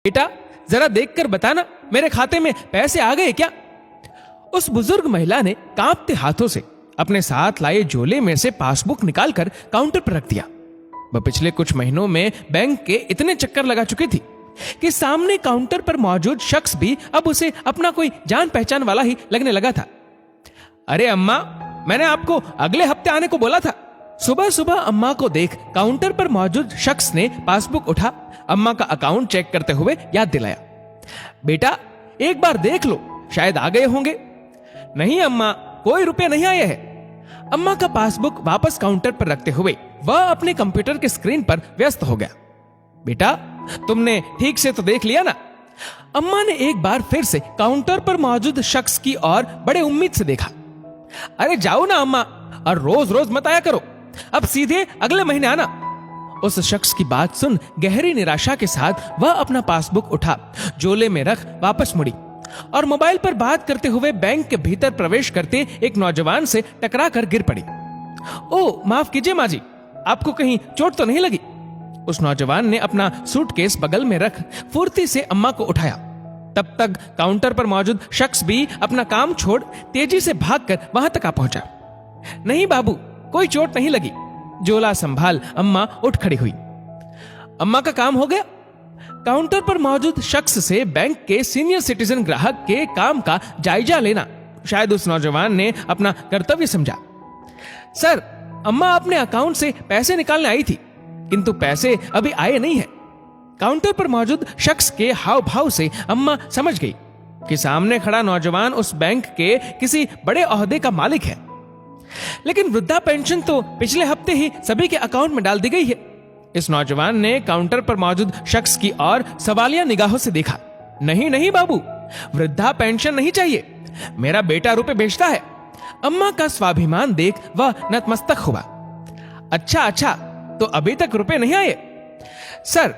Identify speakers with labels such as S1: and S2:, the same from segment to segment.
S1: बेटा जरा देखकर बताना मेरे खाते में पैसे आ गए क्या? उस बुजुर्ग महिला ने कांपते हाथों से अपने साथ लाए झोले में से पासबुक निकालकर काउंटर पर रख दिया। वह पिछले कुछ महीनों में बैंक के इतने चक्कर लगा चुकी थी कि सामने काउंटर पर मौजूद शख्स भी अब उसे अपना कोई जान पहचान वाला ही लगने लगा था। अरे अम्मा, मैंने आपको अगले हफ्ते आने को बोला था। सुबह सुबह अम्मा को देख काउंटर पर मौजूद शख्स ने पासबुक उठा अम्मा का अकाउंट चेक करते हुए याद दिलाया, बेटा एक बार देख लो, शायद आ गए होंगे। नहीं अम्मा, कोई रुपए नहीं आए हैं। अम्मा का पासबुक वापस काउंटर पर रखते हुए वह अपने कंप्यूटर के स्क्रीन पर व्यस्त हो गया। बेटा तुमने ठीक से तो देख लिया ना? अम्मा ने एक बार फिर से काउंटर पर मौजूद शख्स की ओर बड़े उम्मीद से देखा। अरे जाओ ना अम्मा, और रोज रोज मत आया करो, अब सीधे अगले महीने आना। उस शख्स की बात सुन गहरी निराशा के साथ वह अपना पासबुक उठा झोले में रख वापस मुड़ी और मोबाइल पर बात करते हुए बैंक के भीतर प्रवेश करते एक नौजवान से टकरा कर गिर पड़ी। ओ माफ कीजिए माँ जी, आपको कहीं चोट तो नहीं लगी? उस नौजवान ने अपना सूटकेस बगल में रख फुर्ती से अम्मा को उठाया। तब तक काउंटर पर मौजूद शख्स भी अपना काम छोड़ तेजी से भागकर वहां तक आ पहुंचा। नहीं बाबू, कोई चोट नहीं लगी। झोला संभाल अम्मा उठ खड़ी हुई। अम्मा का काम हो गया? काउंटर पर मौजूद शख्स से बैंक के सीनियर सिटीजन ग्राहक के काम का जायजा लेना शायद उस नौजवान ने अपना कर्तव्य समझा। सर, अम्मा अपने अकाउंट से पैसे निकालने आई थी, किंतु पैसे अभी आए नहीं है। काउंटर पर मौजूद शख्स के हाव भाव से अम्मा समझ गई कि सामने खड़ा नौजवान उस बैंक के किसी बड़े ओहदे का मालिक है। लेकिन वृद्धा पेंशन तो पिछले हफ्ते ही सभी के अकाउंट में डाल दी गई है। इस नौजवान ने काउंटर पर मौजूद शख्स की ओर सवालिया निगाहों से देखा। नहीं नहीं बाबू, वृद्धा पेंशन नहीं चाहिए, मेरा बेटा रुपए भेजता है। अम्मा का स्वाभिमान देख वह नतमस्तक हुआ। अच्छा अच्छा, तो अभी तक रुपए नहीं आए? सर,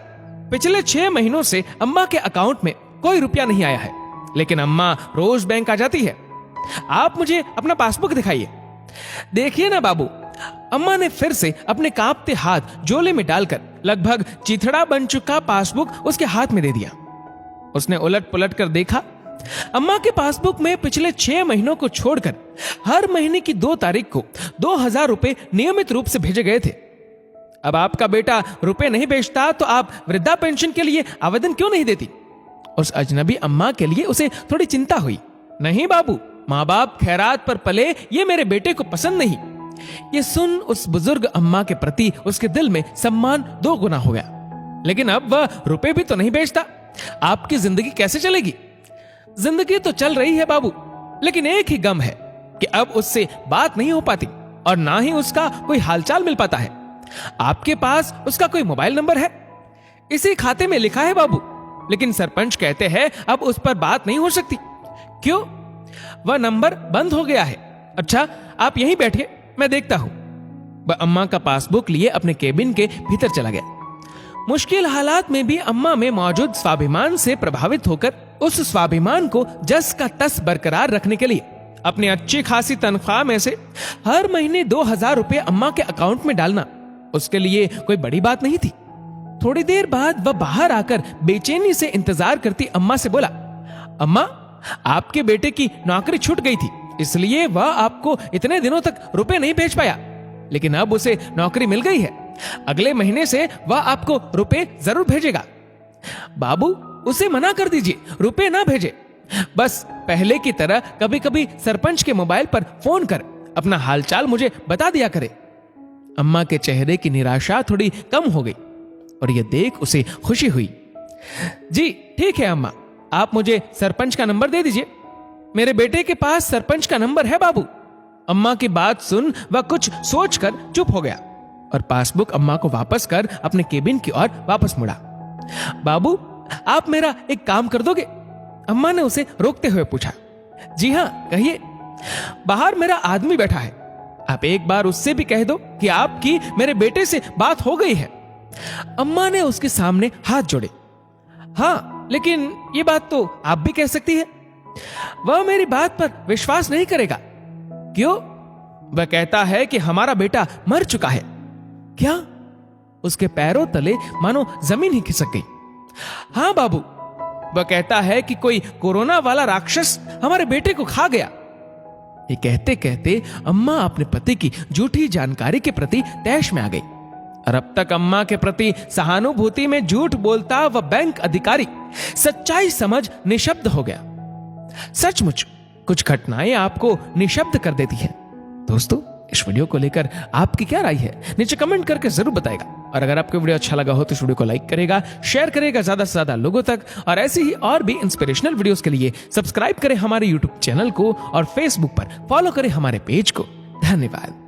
S1: पिछले 6 महीनों से अम्मा के अकाउंट में कोई रुपया नहीं आया है, लेकिन अम्मा रोज बैंक आ जाती है। आप मुझे अपना पासबुक दिखाइए। देखिए ना बाबू, अम्मा ने फिर से अपने कांपते हाथ झोले में डालकर लगभग चिथड़ा बन चुका पासबुक उसके हाथ में दे दिया। उसने उलट पुलट कर देखा। अम्मा के पासबुक में पिछले 6 महीनों को छोड़कर हर महीने की 2 तारीख को 2000 रुपए नियमित रूप से भेजे गए थे। अब आपका बेटा रुपए नहीं भेजता तो आप वृद्धा पेंशन के लिए आवेदन क्यों नहीं देती? उस अजनबी अम्मा के लिए उसे थोड़ी चिंता हुई। नहीं बाबू, माँ बाप खैरात पर पले, ये मेरे बेटे को पसंद नहीं। ये सुन उस बुजुर्ग अम्मा के प्रति उसके दिल में सम्मान 2 गुना हो गया। लेकिन अब वह रुपए भी तो नहीं भेजता, आपकी जिंदगी कैसे चलेगी? जिंदगी तो चल रही है बाबू, लेकिन एक ही गम है कि अब उससे बात नहीं हो पाती और ना ही उसका कोई हालचाल मिल पाता है। आपके पास उसका कोई मोबाइल नंबर है? इसी खाते में लिखा है बाबू, लेकिन सरपंच कहते हैं अब उस पर बात नहीं हो सकती। क्यों? वह नंबर बंद हो गया है। अच्छा, आप यहीं बैठिए, मैं देखता हूं। वह अम्मा का पासबुक लिए अपने केबिन के भीतर चला गया। मुश्किल हालात में भी अम्मा में मौजूद स्वाभिमान से प्रभावित होकर उस स्वाभिमान को जस का तस बरकरार रखने के लिए अपनी अच्छी खासी तनख्वाह में से हर महीने 2000 रुपए अम्मा के अकाउंट में डालना उसके लिए कोई बड़ी बात नहीं थी। थोड़ी देर बाद वह बाहर आकर बेचैनी से इंतजार करती अम्मा से बोला, अम्मा, आपके बेटे की नौकरी छूट गई थी, इसलिए वह आपको इतने दिनों तक रुपए नहीं भेज पाया, लेकिन अब उसे नौकरी मिल गई है। अगले महीने से वह आपको रुपए जरूर भेजेगा। बाबू, उसे मना कर दीजिए, रुपए ना भेजे। बस पहले की तरह कभी कभी सरपंच के मोबाइल पर फोन कर अपना हालचाल मुझे बता दिया करे। अम्मा के चेहरे की निराशा थोड़ी कम हो गई और यह देख उसे खुशी हुई। जी ठीक है अम्मा, आप मुझे सरपंच का नंबर दे दीजिए। मेरे बेटे के पास सरपंच का नंबर है बाबू। अम्मा की बात सुन वह कुछ सोचकर चुप हो गया और पासबुक अम्मा को वापस कर अपने केबिन की ओर वापस मुड़ा। बाबू, आप मेरा एक काम कर दोगे? अम्मा ने उसे रोकते हुए पूछा। जी हाँ, कहिए। बाहर मेरा आदमी बैठा है, आप एक बार उससे भी कह दो कि आपकी मेरे बेटे से बात हो गई है। अम्मा ने उसके सामने हाथ जोड़े। हाँ, लेकिन ये बात तो आप भी कह सकती है। वह मेरी बात पर विश्वास नहीं करेगा। क्यों? वह कहता है कि हमारा बेटा मर चुका है। क्या? उसके पैरों तले मानो जमीन ही खिसक गई। हाँ बाबू, वह कहता है कि कोई कोरोना वाला राक्षस हमारे बेटे को खा गया। ये कहते कहते अम्मा अपने पति की झूठी जानकारी के प्रति तैश में आ गई और अब तक अम्मा के प्रति सहानुभूति में झूठ बोलता वह बैंक अधिकारी सच्चाई समझ निशब्द हो गया। सचमुच कुछ घटनाएं आपको निशब्द कर देती हैं। दोस्तों, इस वीडियो को लेकर आपकी क्या राय है नीचे कमेंट करके जरूर बताएगा। और अगर आपको वीडियो अच्छा लगा हो तो इस वीडियो को लाइक करेगा, शेयर करेगा ज्यादा से ज्यादा लोगों तक। और ऐसी ही और भी इंस्पिरेशनल वीडियोस के लिए सब्सक्राइब करें हमारे यूट्यूब चैनल को और फेसबुक पर फॉलो करें हमारे पेज को। धन्यवाद।